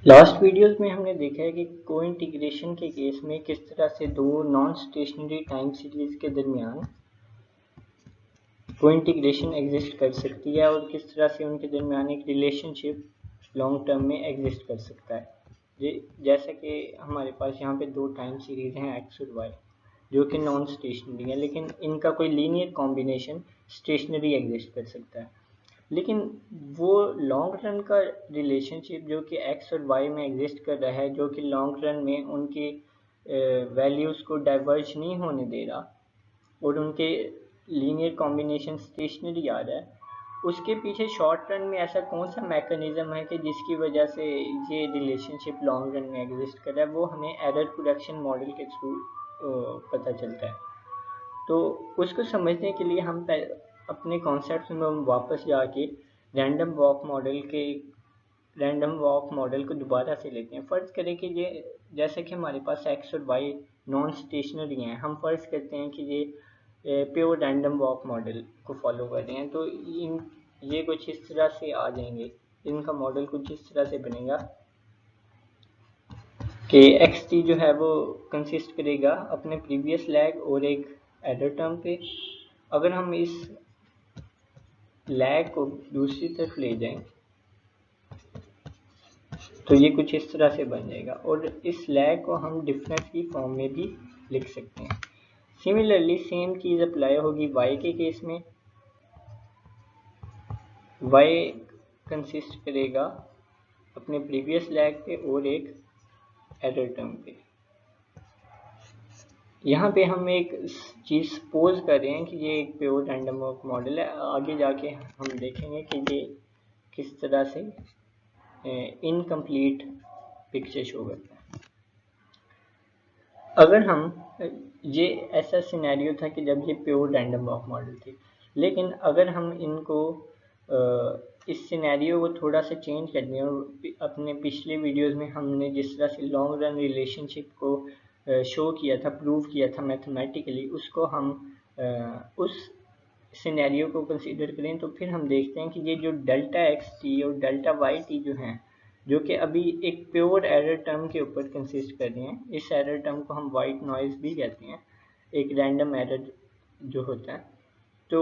Last videos में हमने देखा है कि को-इंटीग्रेशन के केस में किस तरह से दो नॉन स्टेशनरी टाइम सीरीज के दरमियान को-इंटीग्रेशन एग्जिस्ट कर सकती है और किस तरह से उनके दरमियान एक रिलेशनशिप लॉन्ग टर्म में एग्जिस्ट कर सकता है। जैसे कि हमारे पास यहाँ पे दो टाइम सीरीज हैं एक्स और वाई जो कि नॉन स्टेशनरी है, लेकिन इनका कोई लीनियर कॉम्बिनेशन स्टेशनरी एग्जिस्ट कर सकता है। लेकिन वो लॉन्ग रन का रिलेशनशिप जो कि एक्स और वाई में एग्जिस्ट कर रहा है, जो कि लॉन्ग रन में उनकी वैल्यूज़ को डाइवर्ज नहीं होने दे रहा और उनके लीनियर कॉम्बिनेशन स्टेशनरी आ रहा है, उसके पीछे शॉर्ट रन में ऐसा कौन सा मैकेनिज्म है कि जिसकी वजह से ये रिलेशनशिप लॉन्ग रन में एग्जिस्ट कर रहा है, वो हमें एरर प्रोडक्शन मॉडल के थ्रू पता चलता है। तो उसको समझने के लिए हम अपने कॉन्सेप्ट में वापस जाके रैंडम वॉक मॉडल को दोबारा से लेते हैं। फ़र्ज़ करें कि ये जैसे कि हमारे पास एक्स और वाई नॉन स्टेशनरी हैं, हम फ़र्ज़ करते हैं कि ये प्योर रैंडम वॉक मॉडल को फॉलो कर रहे हैं। तो ये कुछ इस तरह से आ जाएंगे, इनका मॉडल कुछ इस तरह से बनेगा कि एक्स टी जो है वो कंसिस्ट करेगा अपने प्रीवियस लैग और एक एरर टर्म पे। अगर हम इस लैग को दूसरी तरफ ले जाएं तो ये कुछ इस तरह से बन जाएगा और इस लैग को हम डिफरेंस की फॉर्म में भी लिख सकते हैं। सिमिलरली सेम चीज़ अप्लाई होगी वाई के केस में। वाई कंसिस्ट करेगा अपने प्रीवियस लैग पे और एक एरर टर्म पे। यहाँ पे हम एक चीज़ सपोज कर रहे हैं कि ये एक प्योर रैंडम वॉक मॉडल है। आगे जाके हम देखेंगे कि ये किस तरह से इनकम्प्लीट पिक्चर शो करता है। अगर हम ये ऐसा सिनेरियो था कि जब ये प्योर रैंडम वॉक मॉडल थी, लेकिन अगर हम इनको इस सिनेरियो को थोड़ा सा चेंज कर दें और अपने पिछले वीडियोस में हमने जिस तरह से लॉन्ग रन रिलेशनशिप को शो किया था, प्रूव किया था मैथमेटिकली, उसको हम उस सिनेरियो को कंसीडर करें तो फिर हम देखते हैं कि ये जो डेल्टा एक्स टी और डेल्टा वाई टी जो हैं, जो कि अभी एक प्योर एरर टर्म के ऊपर कंसिस्ट कर रहे हैं। इस एरर टर्म को हम वाइट नॉइज़ भी कहते हैं, एक रैंडम एरर जो होता है। तो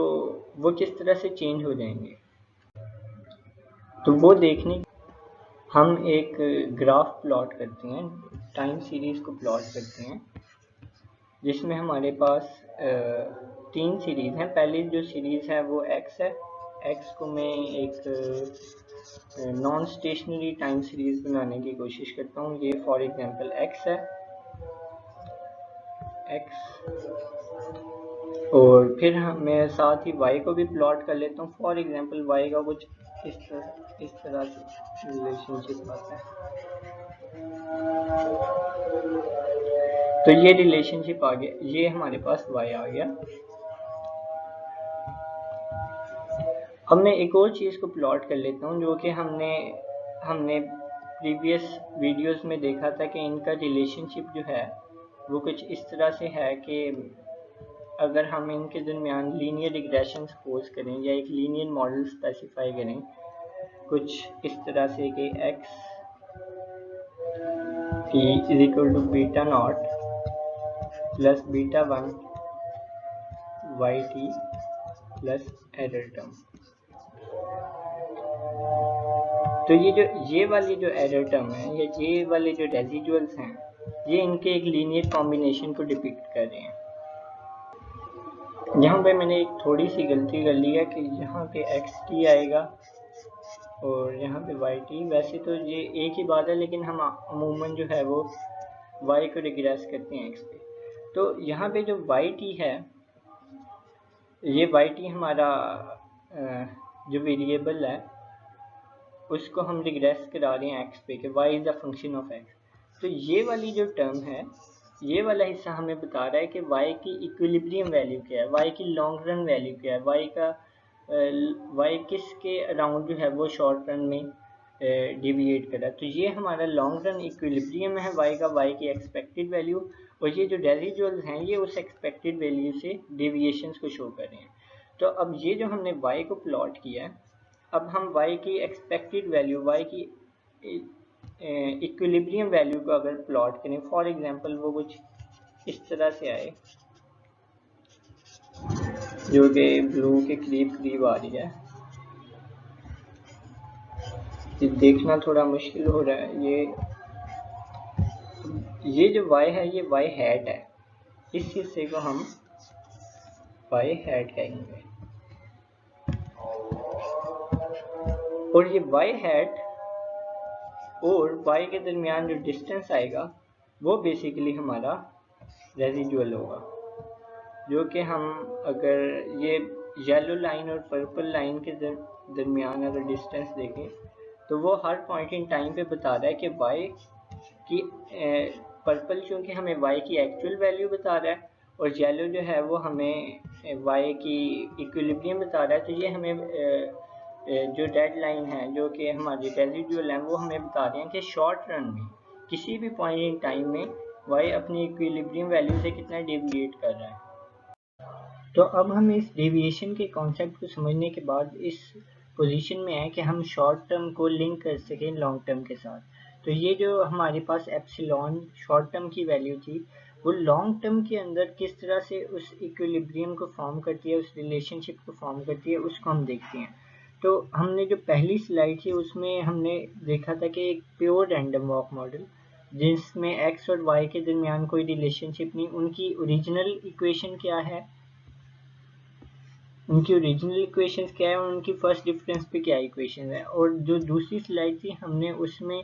वो किस तरह से चेंज हो जाएंगे, तो वो देखने हम एक ग्राफ प्लॉट करते हैं, टाइम सीरीज़ को प्लॉट करते हैं, जिसमें हमारे पास तीन सीरीज़ हैं। पहली जो सीरीज़ है वो एक्स है। एक्स को मैं एक नॉन स्टेशनरी टाइम सीरीज़ बनाने की कोशिश करता हूँ। ये फॉर एग्जांपल एक्स है, एक्स, और फिर मैं साथ ही वाई को भी प्लॉट कर लेता हूँ। फॉर एग्जांपल वाई का कुछ इस तरह से रिलेशनशिप आता है। तो ये रिलेशनशिप आ गया, ये हमारे पास वाई आ गया। अब मैं एक और चीज़ को प्लॉट कर लेता हूँ जो कि हमने प्रीवियस वीडियोस में देखा था कि इनका रिलेशनशिप जो है वो कुछ इस तरह से है कि अगर हम इनके दरमियान लीनियर रिग्रेशन सपोज करें या एक लीनियर मॉडल स्पेसिफाई करें कुछ इस तरह से कि X T is equal to beta nought plus beta one Y T plus error term. तो ये वाली जो एरर टर्म है या ये वाले जो रेजिडुअल्स हैं, ये इनके एक लीनियर कॉम्बिनेशन को डिपिक्ट कर रहे हैं। यहाँ पे मैंने एक थोड़ी सी गलती कर ली है कि यहाँ पे एक्स टी आएगा और यहाँ पे वाई टी। वैसे तो ये एक ही बात है, लेकिन हम अमूमन जो है वो वाई को रिग्रेस करते हैं एक्स पे। तो यहाँ पे जो वाई टी है, ये वाई टी हमारा जो वेरिएबल है उसको हम रिग्रेस करा रहे हैं एक्स पे कि y is a function of x। तो ये वाली जो टर्म है, ये वाला हिस्सा हमें बता रहा है कि y की इक्विलिब्रियम वैल्यू क्या है, y की लॉन्ग रन वैल्यू क्या है, y किसके अराउंड जो है वो शॉर्ट रन में डिविएट कर रहा है। तो ये हमारा लॉन्ग रन इक्विलिब्रियम है y का, y की एक्सपेक्टेड वैल्यू, और ये जो रेजिडुअल्स हैं ये उस एक्सपेक्टेड वैल्यू से डेविएशंस को शो कर रहे हैं। तो अब ये जो हमने y को प्लॉट किया है, अब हम y की एक्सपेक्टेड वैल्यू, y की इक्विलिब्रियम वैल्यू को अगर प्लॉट करें, फॉर एग्जांपल वो कुछ इस तरह से आए, जो कि ब्लू के करीब करीब आ रही है। ये देखना थोड़ा मुश्किल हो रहा है। ये जो y है ये y हैट है, इस हिस्से को हम y हैट कहेंगे। और ये y हैट और y के दरमियान जो डिस्टेंस आएगा वो बेसिकली हमारा रेजिडुअल होगा, जो कि हम अगर ये येलो लाइन और पर्पल लाइन के दरमियान अगर डिस्टेंस देखें तो वो हर पॉइंट इन टाइम पे बता रहा है कि y की पर्पल चूँकि हमें y की एक्चुअल वैल्यू बता रहा है और येलो जो है वो हमें y की इक्विलिब्रियम बता रहा है। तो ये हमें जो डेड लाइन है जो कि हमारी रेजिडुअल है वो हमें बता रहे हैं कि शॉर्ट रन में किसी भी पॉइंट इन टाइम में y अपनी इक्विलिब्रियम वैल्यू से कितना डेविएट कर रहा है। तो अब हम इस डेविएशन के कॉन्सेप्ट को समझने के बाद इस पोजीशन में है कि हम शॉर्ट टर्म को लिंक कर सकें लॉन्ग टर्म के साथ। तो ये जो हमारे पास एप्सिलॉन शॉर्ट टर्म की वैल्यू थी वो लॉन्ग टर्म के अंदर किस तरह से उस इक्विलिब्रियम को फॉर्म करती है, उस रिलेशनशिप को फॉर्म करती है, उसको हम देखते हैं। तो हमने जो पहली स्लाइड थी उसमें हमने देखा था कि एक प्योर रैंडम वॉक मॉडल जिसमें x और y के दरमियान कोई रिलेशनशिप नहीं, उनकी ओरिजिनल इक्वेशन क्या है, उनकी ओरिजिनल इक्वेशंस क्या है और उनकी फर्स्ट डिफरेंस पे क्या इक्वेशन है। और जो दूसरी स्लाइड थी हमने उसमें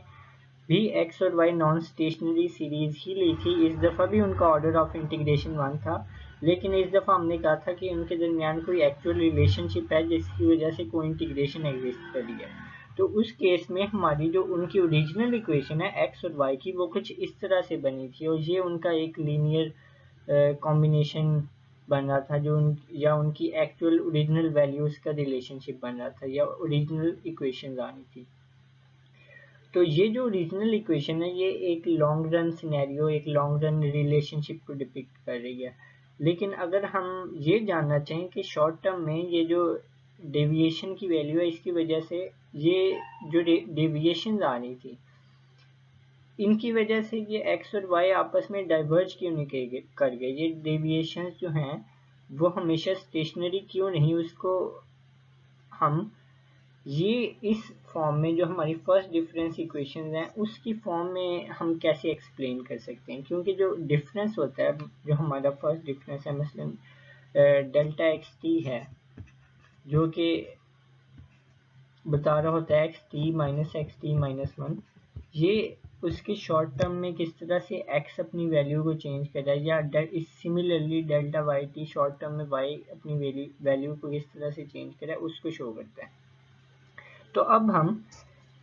भी x और y नॉन स्टेशनरी सीरीज ही ली थी। इस दफ़ा भी उनका ऑर्डर ऑफ इंटीग्रेशन 1 था, लेकिन इस दफ़ा हमने कहा था कि उनके दरमियान कोई एक्चुअल रिलेशनशिप है जिसकी वजह से कोई इंटीग्रेशन एग्जिस्ट कर रही है। तो उस केस में हमारी जो उनकी ओरिजिनल इक्वेशन है x और y की वो कुछ इस तरह से बनी थी और ये उनका एक लीनियर कॉम्बिनेशन बन रहा था जो या उनकी एक्चुअल ओरिजिनल वैल्यूज़ का रिलेशनशिप बन रहा था या ओरिजिनल इक्वेशन आनी थी। तो ये जो ओरिजिनल इक्वेशन है ये एक लॉन्ग रन सिनेरियो, एक लॉन्ग रन रिलेशनशिप को डिपिक्ट कर रही है। लेकिन अगर हम ये जानना चाहें कि शॉर्ट टर्म में ये जो डेविएशन की वैल्यू है इसकी वजह से ये जो डेविएशन आ रही थी इनकी वजह से ये x और y आपस में डाइवर्ज क्यों नहीं कर गए, ये डेविएशन जो हैं वो हमेशा स्टेशनरी क्यों नहीं, उसको हम ये इस फॉर्म में जो हमारी फर्स्ट डिफरेंस इक्वेशन है उसकी फॉर्म में हम कैसे एक्सप्लेन कर सकते हैं। क्योंकि जो डिफरेंस होता है, जो हमारा फर्स्ट डिफरेंस है मसलन डेल्टा एक्स टी है जो कि बता रहा होता है एक्स टी माइनस 1, ये उसके शॉर्ट टर्म में किस तरह से x अपनी वैल्यू को चेंज कर रहा है, या similarly delta Y T short term में y अपनी वैल्यू को किस तरह से चेंज कर रहा है उसको शो करता है। तो अब हम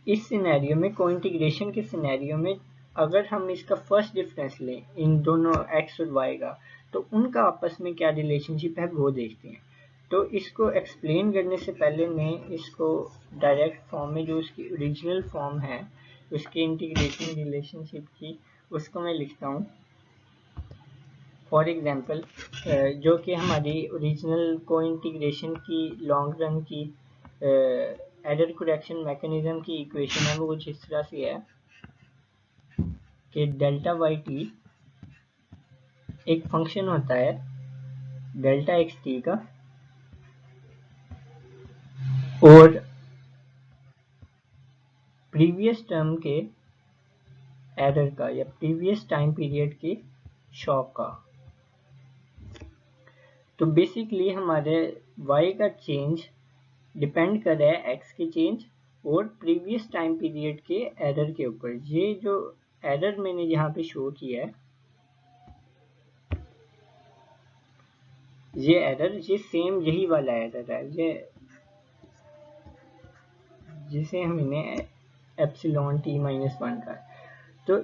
इस सिनेरियो में कोइंटीग्रेशन के सिनेरियो में अगर हम इसका फर्स्ट डिफरेंस लें इन दोनों x और y का तो उनका आपस में क्या रिलेशनशिप है वो देखते हैं। तो इसको एक्सप्लेन करने से पहले मैं इसको डायरेक्ट फॉर्म में जो उसकी ओरिजिनल फॉर्म है उसके इंटीग्रेशन रिलेशनशिप की उसको मैं लिखता हूँ। फॉर एग्जांपल जो कि हमारी ओरिजिनल कोइंटीग्रेशन की लॉन्ग रन की एरर करेक्शन मैकेनिज्म की इक्वेशन है वो कुछ इस तरह से है कि डेल्टा वाई टी एक फंक्शन होता है डेल्टा एक्स टी का और प्रीवियस टर्म के एरर का या प्रीवियस टाइम पीरियड के शॉक का। तो बेसिकली हमारे y का चेंज डिपेंड कर रहा है x के चेंज और प्रीवियस टाइम पीरियड के एरर के ऊपर। ये जो एरर मैंने यहाँ पे शो किया है ये एरर ये सेम यही वाला एरर है ये जिसे हमने एप्सिलॉन टी माइनस 1 का। तो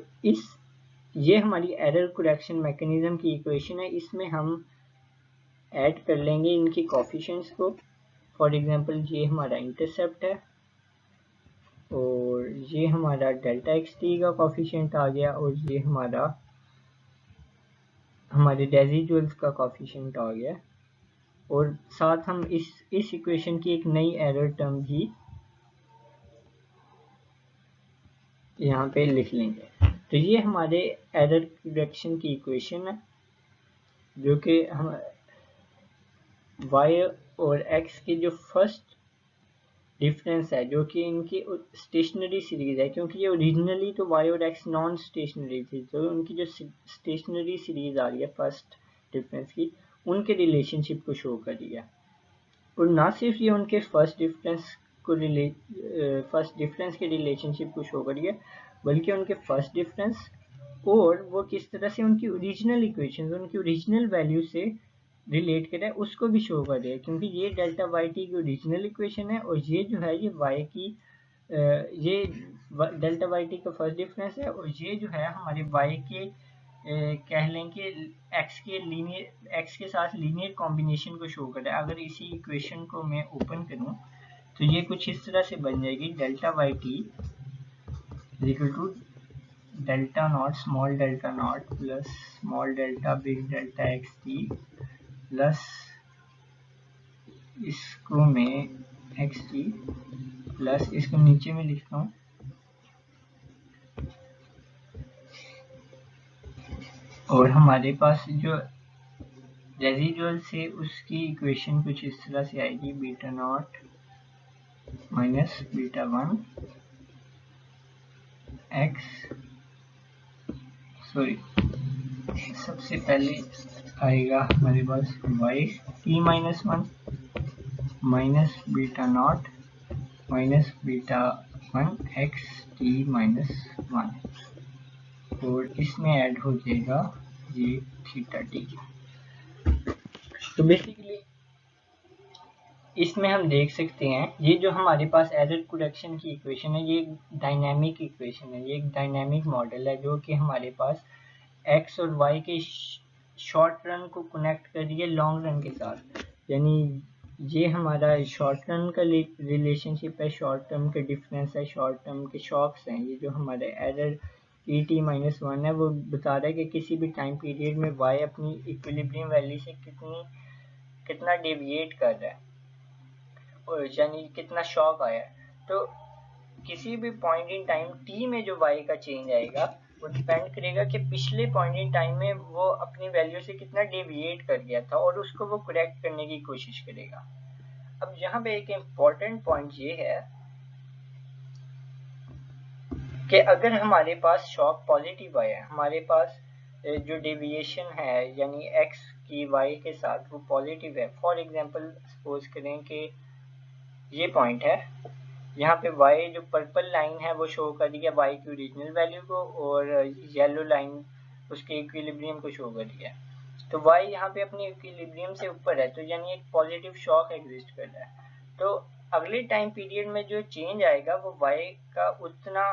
ये हमारी एरर करेक्शन मैकेनिज्म की इक्वेशन है, इसमें हम ऐड कर लेंगे इनकी कोफिशिएंट्स को। फॉर एग्जांपल ये हमारा इंटरसेप्ट है और ये हमारा डेल्टा एक्स टी का कोफिशिएंट आ गया और ये हमारे रेजिडुअल्स का कोफिशिएंट आ गया और साथ हम इस इक्वेशन की एक नई एरर टर्म भी यहाँ पे लिख लेंगे। तो ये हमारे एरर करेक्शन की इक्वेशन है, जो कि हम y और x के जो फर्स्ट डिफरेंस है, जो कि इनकी स्टेशनरी सीरीज है, क्योंकि ये ओरिजिनली तो y और x नॉन स्टेशनरी थी, तो उनकी जो स्टेशनरी सीरीज आ रही है फर्स्ट डिफरेंस की, उनके रिलेशनशिप को शो कर रही है। और ना सिर्फ ये उनके फर्स्ट डिफरेंस के रिलेशनशिप को शो कर रही है, बल्कि उनके फर्स्ट डिफरेंस और वो किस तरह से उनकी ओरिजिनल इक्वेशन, उनकी ओरिजिनल वैल्यू से रिलेट कर रहा है, उसको भी शो कर रहा है। क्योंकि ये डेल्टा वाई टी की ओरिजिनल इक्वेशन है, और ये जो है ये वाई की ये डेल्टा वाई टी का फर्स्ट डिफरेंस है, और ये जो है हमारे वाई के कह लें कि एक्स के साथ लीनियर कॉम्बिनेशन को शो कर रहा है। अगर इसी इक्वेशन को मैं ओपन करूं तो ये कुछ इस तरह से बन जाएगी, delta Y T equal to delta nought small delta nought plus small delta big delta X T plus इसको मैं एक्स टी प्लस इसको नीचे में लिखता हूँ और हमारे पास जो रेजिडुअल से उसकी इक्वेशन कुछ इस तरह से आएगी, beta naught minus beta one x, sorry सबसे पहले आएगा हमारे पास y t minus one minus beta naught minus beta one x t minus one, और इसमें ऐड हो जाएगा ये थीटा टी। तो बेसिकली इसमें हम देख सकते हैं ये जो हमारे पास एरर करेक्शन की इक्वेशन है, ये एक डायनामिक इक्वेशन है, ये एक डायनामिक मॉडल है, जो कि हमारे पास एक्स और वाई के शॉर्ट रन को कनेक्ट कर रही है लॉन्ग रन के साथ। यानी ये हमारा शॉर्ट रन का रिलेशनशिप है, शॉर्ट टर्म के डिफरेंस है, शॉर्ट टर्म के शॉक्स हैं। ये जो हमारे error E T minus one है, वो बता रहा है कि किसी भी टाइम पीरियड में वाई अपनी इक्विलिब्रियम वैल्यू से कितना डेविएट कर रहा है, और यानी कितना शॉक आया है। तो किसी भी पॉइंट इन टाइम टी में जो वाई का चेंज आएगा वो डिपेंड करेगा कि पिछले पॉइंट इन टाइम में वो अपनी वैल्यू से कितना डेविएट कर गया था, और उसको वो करेक्ट करने की कोशिश करेगा। अब यहाँ पे एक इम्पॉर्टेंट पॉइंट ये है कि अगर हमारे पास शॉक पॉजिटिव आया, हमारे पास जो डेविएशन है यानी एक्स की वाई के साथ वो पॉजिटिव है। फॉर एग्जांपल सपोज करें कि ये पॉइंट है, यहाँ पे y जो पर्पल लाइन है वो शो कर रही है y की ओरिजिनल वैल्यू को, और येलो लाइन उसके इक्विलिब्रियम को शो कर रही है। तो y यहाँ पे अपनी इक्विलिब्रियम से ऊपर है, तो यानी एक पॉजिटिव शॉक एग्जिस्ट कर रहा है। तो अगले टाइम पीरियड में जो चेंज आएगा वो y का उतना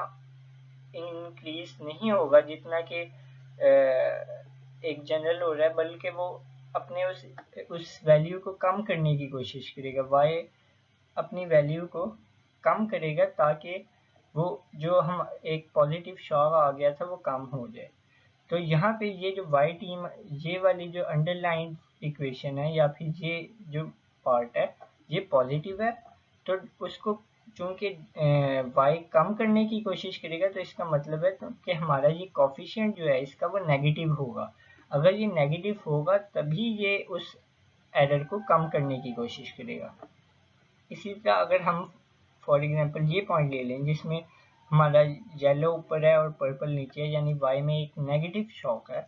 इंक्रीज नहीं होगा जितना कि एक जनरल हो रहा है, बल्कि वो अपने उस वैल्यू को कम करने की कोशिश करेगा। y अपनी वैल्यू को कम करेगा ताकि वो जो हम एक पॉजिटिव शॉक आ गया था वो कम हो जाए। तो यहाँ पे ये जो वाई टीम, ये वाली जो अंडरलाइन इक्वेशन है या फिर ये जो पार्ट है ये पॉजिटिव है, तो उसको चूंकि वाई कम करने की कोशिश करेगा, तो इसका मतलब है तो कि हमारा ये कोफिशिएंट जो है इसका वो नेगेटिव होगा। अगर ये नेगेटिव होगा तभी ये उस एरर को कम करने की कोशिश करेगा। इसी तरह अगर हम फॉर एग्जांपल ये पॉइंट ले लें जिसमें हमारा येलो ऊपर है और पर्पल नीचे है, यानी वाई में एक नेगेटिव शॉक है,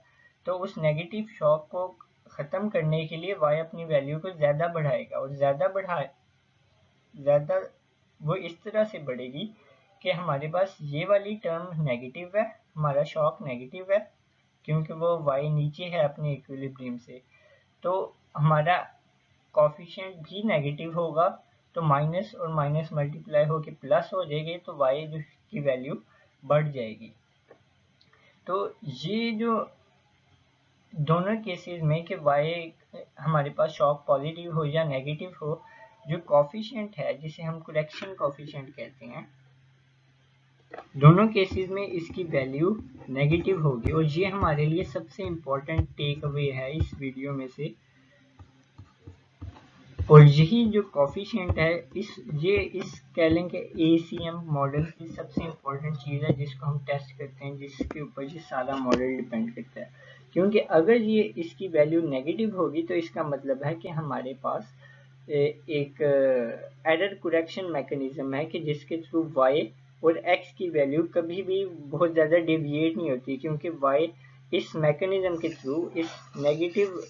तो उस नेगेटिव शॉक को ख़त्म करने के लिए वाई अपनी वैल्यू को ज़्यादा बढ़ाएगा, और ज़्यादा वो इस तरह से बढ़ेगी कि हमारे पास ये वाली टर्म नेगेटिव है, हमारा शॉक नेगेटिव है क्योंकि वो वाई नीचे है अपने इक्विलिब्रियम से, तो हमारा कोफिशिएंट भी नेगेटिव होगा, तो माइनस और माइनस मल्टीप्लाई होकर प्लस हो जाएगी, तो y जो की वैल्यू बढ़ जाएगी। तो ये जो दोनों केसेस में कि y हमारे पास शॉक पॉजिटिव हो या नेगेटिव हो, जो कोफिशिएंट है जिसे हम करेक्शन कोफिशिएंट कहते हैं, दोनों केसेस में इसकी वैल्यू नेगेटिव होगी। और ये हमारे लिए सबसे इम्पोर्टेंट टेक अवे है इस वीडियो में से, और यही जो कॉफिशिएंट है इस कह लें कि ACM मॉडल की सबसे इम्पोर्टेंट चीज़ है जिसको हम टेस्ट करते हैं, जिसके ऊपर ये सारा मॉडल डिपेंड करता है। क्योंकि अगर ये इसकी वैल्यू नेगेटिव होगी तो इसका मतलब है कि हमारे पास एक एरर करेक्शन मैकेनिज्म है कि जिसके थ्रू y और x की वैल्यू कभी भी बहुत ज़्यादा डेविएट नहीं होती, क्योंकि y इस मैकेनिज्म के थ्रू, इस नेगेटिव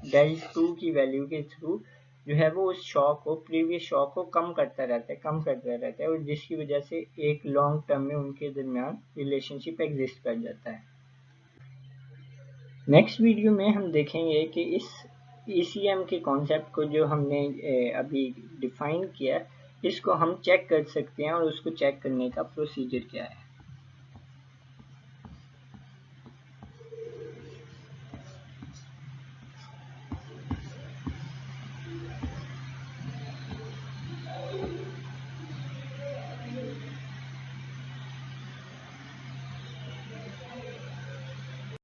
del2 की वैल्यू के थ्रू जो है वो उस शॉक को, प्रीवियस शॉक को कम करता रहता है और जिसकी वजह से एक लॉन्ग टर्म में उनके दरमियान रिलेशनशिप एग्जिस्ट कर जाता है। नेक्स्ट वीडियो में हम देखेंगे कि इस ECM के कॉन्सेप्ट को जो हमने अभी डिफाइन किया, इसको हम चेक कर सकते हैं और उसको चेक करने का प्रोसीजर क्या है।